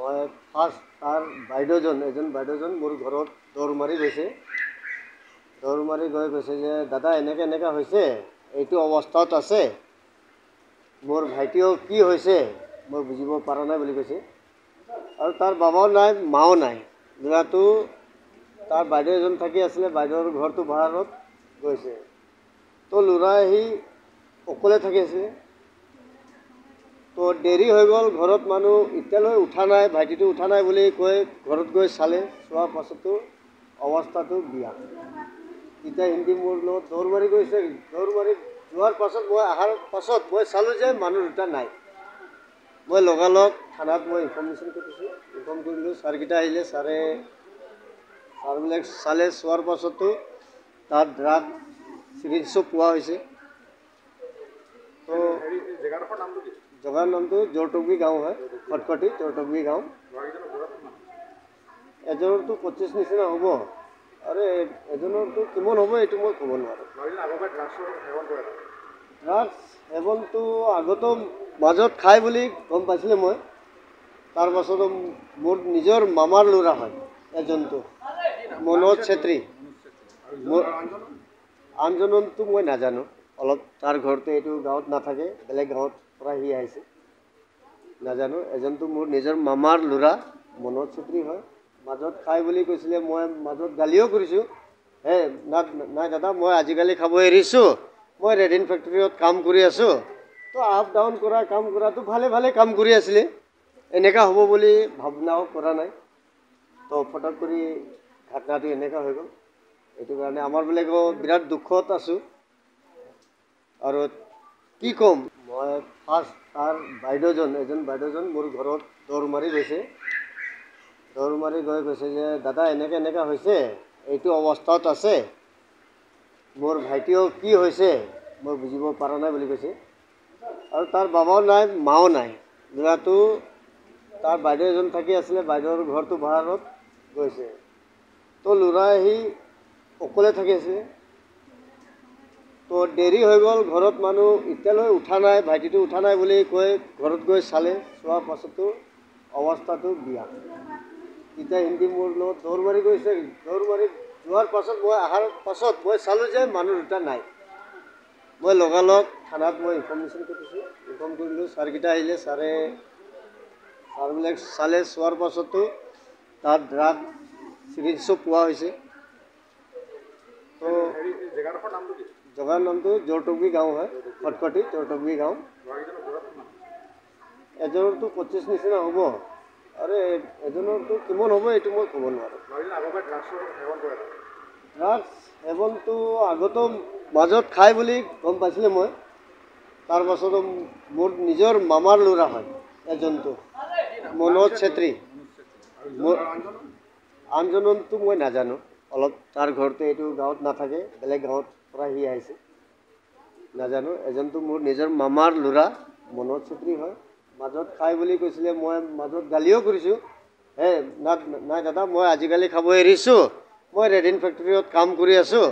মই ফাৰ্ষ্ট তাৰ বাইদেউজন মোৰ ঘৰত দৌৰ মাৰি গৈছে। দৌৰ মাৰি কৈছে যে দাদা এনেকৈ হৈছে, এইটো অৱস্থাত আছে, মোৰ ভাইটিও কি হৈছে মই বুজিব পৰা নাই বুলি কৈছে। আৰু তাৰ বাবাও নাই, মাও নাই। ল'ৰাটো তাৰ বাইদেউ এজন থাকি আছিলে, বাইদেউৰ ঘৰটো ভাড়াত গৈছে। তো ল'ৰা আহি অকলে থাকি আছিলে। তো দেৰি হৈ গ'ল, ঘৰত মানুহ এতিয়ালৈ উঠা নাই, ভাইটিটো উঠা নাই বুলি কৈ ঘৰত গৈ চালে, চোৱাৰ পাছতো অৱস্থাটো বেয়া। তেতিয়া হিন্দী মোৰ লগত দৌৰ মাৰি গৈছে। দৌৰ মাৰি যোৱাৰ পাছত মই অহাৰ পাছত মই চালোঁ যে মানুহ দুটা নাই। মই লগালগ থানাত মই ইনফৰ্মেশ্যন কৰিছোঁ। ইনফৰ্ম কৰিলোঁ, ছাৰকেইটা আহিলে, ছাৰবিলাক চালে, চোৱাৰ পাছতো তাত ড্ৰাগ চিৰিঞ্জো পোৱা হৈছে। তো জেগাৰ নামটো জৰটুকী গাঁও হয়, খটখটি জৰটুকী গাঁও। এজনৰতো 25 নিচিনা হ'ব, আৰু এজনৰতো কিমান হ'ব এইটো মই ক'ব নোৱাৰোঁ। ড্ৰাগছ সেৱনটো আগতো মাজত খাই বুলি গম পাইছিলোঁ মই। তাৰপাছতো মোৰ নিজৰ মামাৰ ল'ৰা হয় এজনটো, মনোজ চেত্ৰী। আনজনতো মই নাজানো, অলপ তাৰ ঘৰটো এইটো গাঁৱত নাথাকে, বেলেগ গাঁৱত পৰা সি আহিছে, নাজানো। এজনটো মোৰ নিজৰ মামাৰ ল'ৰা, মনোজ চেত্ৰী হয়। মাজত খাই বুলি কৈছিলে, মই মাজত গালিও কৰিছোঁ। নাই দাদা, মই আজিকালি খাব এৰিছোঁ, মই ৰেডিন ফেক্টৰীত কাম কৰি আছোঁ। তো আপ ডাউন কৰা কাম কৰাটো ভালে কাম কৰি আছিলে, এনেকুৱা হ'ব বুলি ভাৱনাও কৰা নাই। তো ফটক কৰি ঘটনাটো এনেকুৱা হৈ গ'ল। এইটো কাৰণে আমাৰবিলাকেও বিৰাট দুখত আছোঁ। আৰু কি ক'ম, মই ফাৰ্ষ্ট তাৰ বাইদেউজন মোৰ ঘৰত দৌৰ মাৰি গৈছে। দৌৰ মাৰি কৈছে যে দাদা এনেকৈ হৈছে, এইটো অৱস্থাত আছে, মোৰ ভাইটিও কি হৈছে মই বুজিব পৰা নাই বুলি কৈছে। আৰু তাৰ বাবাও নাই, মাও নাই। ল'ৰাটো তাৰ বাইদেউ এজন থাকি আছিলে, বাইদেউৰ ঘৰটো ভাড়াত গৈছে। তো ল'ৰা আহি অকলে থাকি আছিলে। তো দেৰি হৈ গ'ল, ঘৰত মানুহ এতিয়ালৈ উঠা নাই, ভাইটিটো উঠা নাই বুলি কৈ ঘৰত গৈ চালে, চোৱাৰ পাছতো অৱস্থাটো বেয়া। তেতিয়া হিন্দী মোৰ লগত দৌৰ মাৰি গৈছে। দৌৰ মাৰি যোৱাৰ পাছত মই অহাৰ পাছত মই চালোঁ যে মানুহ দুটা নাই। মই লগালগ থানাত মই ইনফৰ্মেশ্যন কৰিছোঁ। ইনফৰ্ম কৰিলোঁ, ছাৰকেইটা আহিলে, ছাৰবিলাক চালে, চোৱাৰ পাছতো তাত ড্ৰাগ চিৰিঞ্জো পোৱা হৈছে। তো জেগাৰ নামটো জৰটুকী গাঁও হয়, খটখটি জৰটুকী গাঁও। এজনৰতো 25 নিচিনা হ'ব, আৰু এজনৰতো কিমান হ'ব এইটো মই ক'ব নোৱাৰোঁ। ড্ৰাগছ সেৱনটো আগতো মাজত খাই বুলি গম পাইছিলোঁ মই। তাৰপাছতো মোৰ নিজৰ মামাৰ ল'ৰা হয় এজনটো, মনোজ চেত্ৰী। আনজনতো মই নাজানো, অলপ তাৰ ঘৰটো এইটো গাঁৱত নাথাকে, বেলেগ গাঁৱত পৰা সি আহিছে, নাজানো। এজনটো মোৰ নিজৰ মামাৰ ল'ৰা, মনোজ চেত্ৰী হয়। মাজত খাই বুলি কৈছিলে, মই মাজত গালিও কৰিছোঁ। নাই দাদা, মই আজিকালি খাব এৰিছোঁ, মই ৰেডিন ফেক্টৰীত কাম কৰি আছোঁ।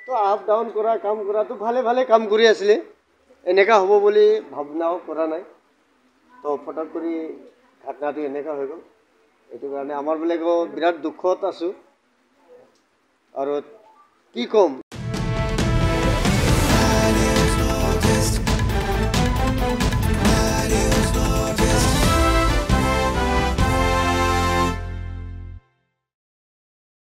তো আপ ডাউন কৰা কাম কৰাটো ভালে কাম কৰি আছিলে, এনেকুৱা হ'ব বুলি ভাৱনাও কৰা নাই। তো ফটক কৰি ঘটনাটো এনেকুৱা হৈ গ'ল। এইটো কাৰণে আমাৰবিলাকেও বিৰাট দুখত আছোঁ। আৰু কি ক'ম।